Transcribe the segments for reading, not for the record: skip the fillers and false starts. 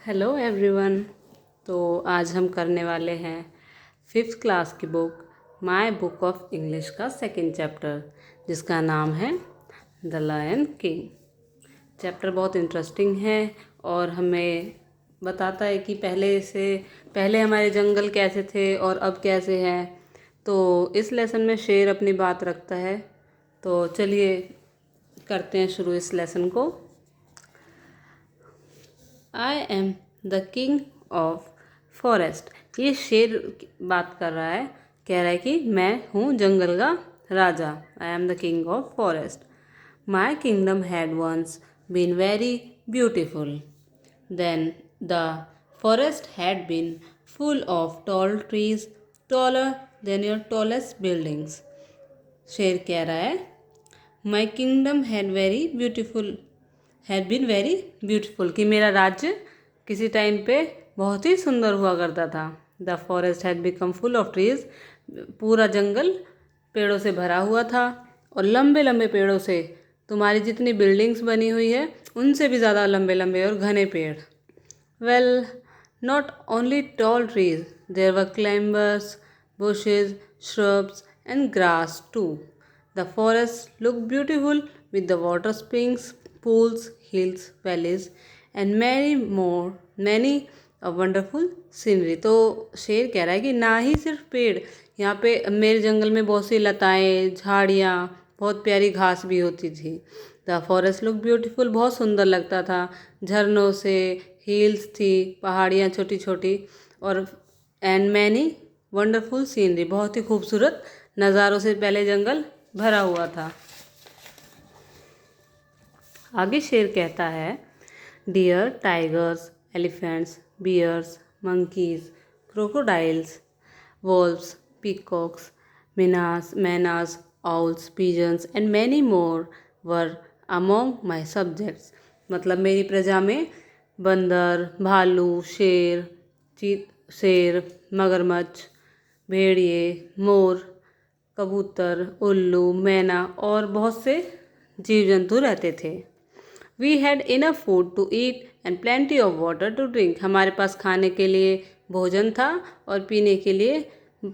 Hello everyone. तो आज हम करने वाले हैं फिफ्थ क्लास की book my book of English का सेकंड चैप्टर, जिसका नाम है द लायन किंग। चैप्टर बहुत इंटरेस्टिंग है और हमें बताता है कि पहले हमारे जंगल कैसे थे और अब कैसे हैं। तो इस लेसन में शेर अपनी बात रखता है। तो चलिए करते हैं शुरू इस लेसन को। आई am the king of forest. ये शेर बात कर रहा है, कह रहा है कि मैं हूँ जंगल का राजा। I am the king of forest. My kingdom had once been very beautiful. Then the forest had been full of tall trees, taller than your tallest buildings. शेर कह रहा है my kingdom had been very beautiful, कि मेरा राज्य किसी time पे बहुत ही सुंदर हुआ करता था। The forest had become full of trees. पूरा जंगल पेड़ों से भरा हुआ था और लंबे लंबे पेड़ों से, तुम्हारी जितनी बिल्डिंग्स बनी हुई है उनसे भी ज़्यादा लंबे लंबे और घने पेड़। Well, not only tall trees, there were climbers, bushes, shrubs, and grass too. The forest looked beautiful with the water springs, pools, hills, valleys, and many a wonderful scenery. तो शेर कह रहा है कि ना ही सिर्फ पेड़, यहाँ पे मेरे जंगल में बहुत सी लताएं, झाड़ियाँ, बहुत प्यारी घास भी होती थी। द फॉरेस्ट लुक ब्यूटीफुल, बहुत सुंदर लगता था। झरनों से, हिल्स थी, पहाड़ियाँ छोटी छोटी, और एंड मैनी वंडरफुल सीनरी, बहुत ही खूबसूरत नज़ारों से पहले जंगल भरा हुआ था। आगे शेर कहता है deer, tigers, elephants, bears, monkeys, crocodiles, wolves, peacocks, mynas, owls, pigeons and many more were among my subjects. मतलब मेरी प्रजा में बंदर, भालू, शेर, मगरमच्छ, भेड़िए, मोर, कबूतर, उल्लू, मैना और बहुत से जीव जंतु रहते थे। We had enough food to eat and plenty of water to drink. हमारे पास खाने के लिए भोजन था और पीने के लिए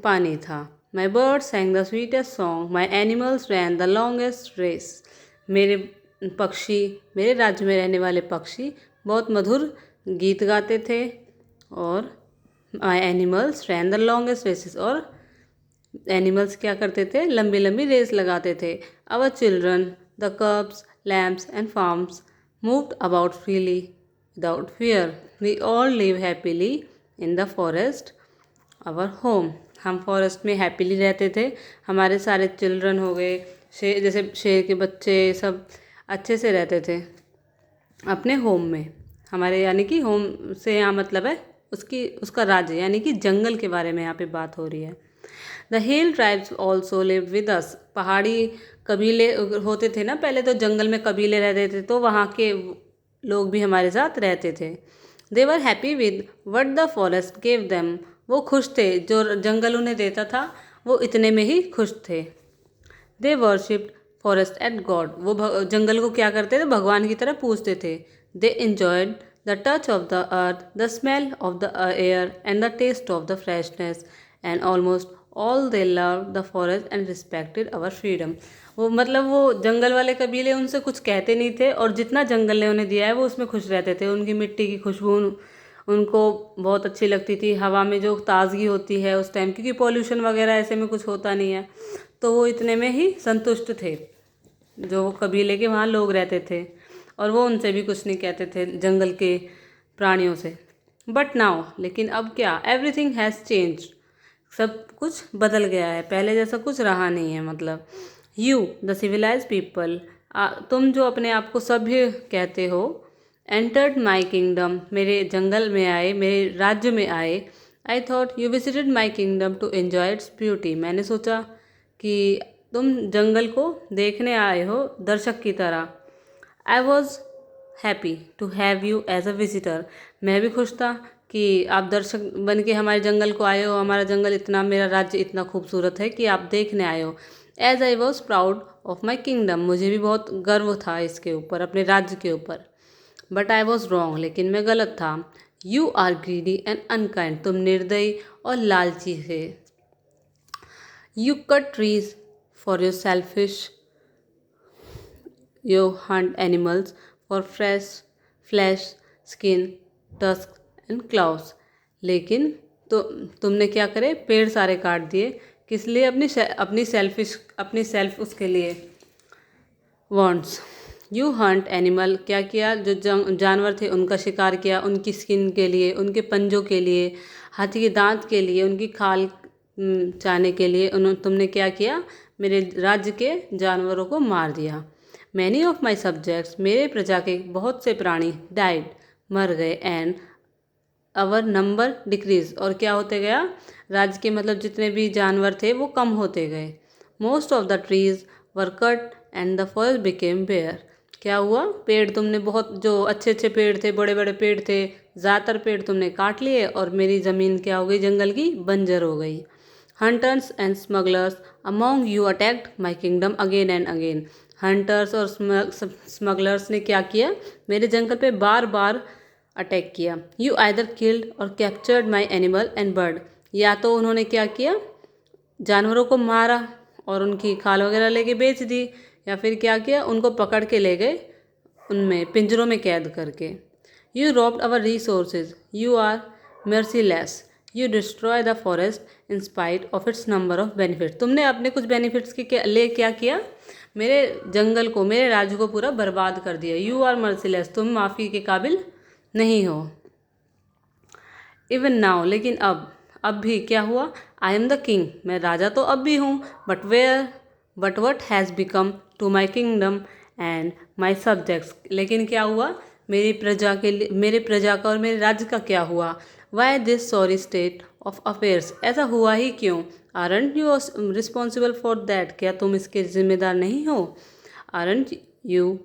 पानी था। My bird sang the sweetest song, my animals ran the longest race. मेरे मेरे राज्य में रहने वाले पक्षी बहुत मधुर गीत गाते थे और my animals ran the longest races, और एनिमल्स क्या करते थे, लंबी लंबी रेस लगाते थे। Our children, the cubs, lambs and fawns moved about freely without fear. We all live happily in the forest our home. हम फॉरेस्ट में हैप्पीली रहते थे। हमारे सारे चिल्ड्रन हो गए, जैसे शेर के बच्चे, सब अच्छे से रहते थे अपने होम में। हमारे यानी कि होम से यहाँ मतलब है उसका राज्य, यानी कि जंगल के बारे में यहाँ पे बात हो रही है। The hill tribes also live with us. पहाड़ी कबीले होते थे ना पहले, तो जंगल में कबीले रहते थे, तो वहाँ के लोग भी हमारे साथ रहते थे। They were happy with what the forest gave them. वो खुश थे, जो जंगल उन्हें देता था वो इतने में ही खुश थे। दे वर्शिप्ड फॉरेस्ट एट गॉड। वो जंगल को क्या करते थे, भगवान की तरह पूजते थे। दे enjoyed the touch of the earth, the smell of the air, and the taste of the freshness, and almost all they loved the forest and respected our freedom. वो मतलब वो जंगल वाले कबीले उनसे कुछ कहते नहीं थे, और जितना जंगल ने उन्हें दिया है वो उसमें खुश रहते थे। उनकी मिट्टी की खुशबू उनको बहुत अच्छी लगती थी। हवा में जो ताजगी होती है उस टाइम, क्योंकि पॉल्यूशन वगैरह ऐसे में कुछ होता नहीं है, तो वो इतने में ही संतुष्ट थे जो कबीले के वहाँ लोग रहते थे, और वो उनसे भी कुछ नहीं कहते थे जंगल के प्राणियों से। बट नाउ, लेकिन अब क्या, एवरीथिंग हैज़ चेंज। सब कुछ बदल गया है, पहले जैसा कुछ रहा नहीं है। मतलब यू द सिविलाइज पीपल, तुम जो अपने आप को सभ्य कहते हो, एंटर्ड माई किंगडम, मेरे जंगल में आए, मेरे राज्य में आए। I thought you visited my kingdom to enjoy its beauty. मैंने सोचा कि तुम जंगल को देखने आए हो दर्शक की तरह। I was happy to have you as a visitor. मैं भी खुश था कि आप दर्शक बन के हमारे जंगल को आए हो। हमारा जंगल इतना, मेरा राज्य इतना खूबसूरत है कि आप देखने आए हो। As I was proud of my kingdom, मुझे भी बहुत गर्व था इसके ऊपर, अपने राज्य के ऊपर। बट आई वॉज रॉन्ग, लेकिन मैं गलत था। You are greedy and unkind, तुम निर्दयी और लालची थे। You cut trees for your selfish, you hunt animals for flesh, skin, tusk and claws. लेकिन तो तुमने क्या करे, पेड़ सारे काट दिए, किस लिए? अपनी सेल्फ उसके लिए, वॉन्ट्स। यू हंट एनिमल, क्या किया? जो जानवर थे उनका शिकार किया, उनकी स्किन के लिए, उनके पंजों के लिए, हाथी के दांत के लिए, उनकी खाल चाहने के लिए तुमने क्या किया? मेरे राज्य के जानवरों को मार दिया। मैनी ऑफ माई सब्जेक्ट्स, मेरे प्रजा के बहुत से प्राणी, डाइड, मर गए, एंड अवर नंबर डिक्रीज, और क्या होते गया? राज्य के मतलब जितने भी जानवर थे वो कम होते गए। Most of the trees were cut and the forest became bare, क्या हुआ? पेड़ तुमने बहुत, जो अच्छे अच्छे पेड़ थे, बड़े बड़े पेड़ थे, ज़्यादातर पेड़ तुमने काट लिए और मेरी ज़मीन क्या हो गई? जंगल की बंजर हो गई। Hunters and smugglers among you attacked my kingdom again and again, hunters और स्मगलर्स ने क्या किया? मेरे जंगल पे बार बार अटैक किया। यू आइदर किल्ड और captured my animal and bird, या तो उन्होंने क्या किया? जानवरों को मारा और उनकी खाल वगैरह लेके बेच दी, या फिर क्या किया? उनको पकड़ के ले गए उनमें पिंजरों में कैद करके। You robbed our resources, you are merciless, you destroy the forest in spite of its number of benefit, तुमने अपने कुछ बेनिफिट्स के लिए क्या किया? मेरे जंगल को, मेरे राज्य को पूरा बर्बाद कर दिया। यू आर मर्सीलेस, तुम माफ़ी के काबिल नहीं हो। इवन नाउ, लेकिन अब भी क्या हुआ? आई एम द किंग, मैं राजा तो अब भी हूँ, but what has become to my kingdom and my subjects, लेकिन क्या हुआ? मेरे प्रजा का और मेरे राज्य का क्या हुआ? Why this sorry state of affairs, ऐसा हुआ ही क्यों? Aren't you responsible for that, क्या तुम इसके जिम्मेदार नहीं हो? आरंट यू,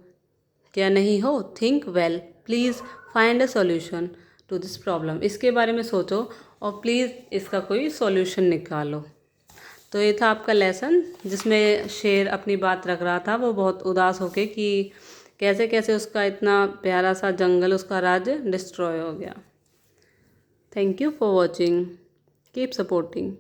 क्या नहीं हो? Think well, please find a solution to this problem, इसके बारे में सोचो और प्लीज़ इसका कोई सॉल्यूशन निकालो। तो ये था आपका लेसन, जिसमें शेर अपनी बात रख रहा था, वो बहुत उदास होके कि कैसे कैसे उसका इतना प्यारा सा जंगल, उसका राज्य डिस्ट्रॉय हो गया। Thank you for watching, keep supporting.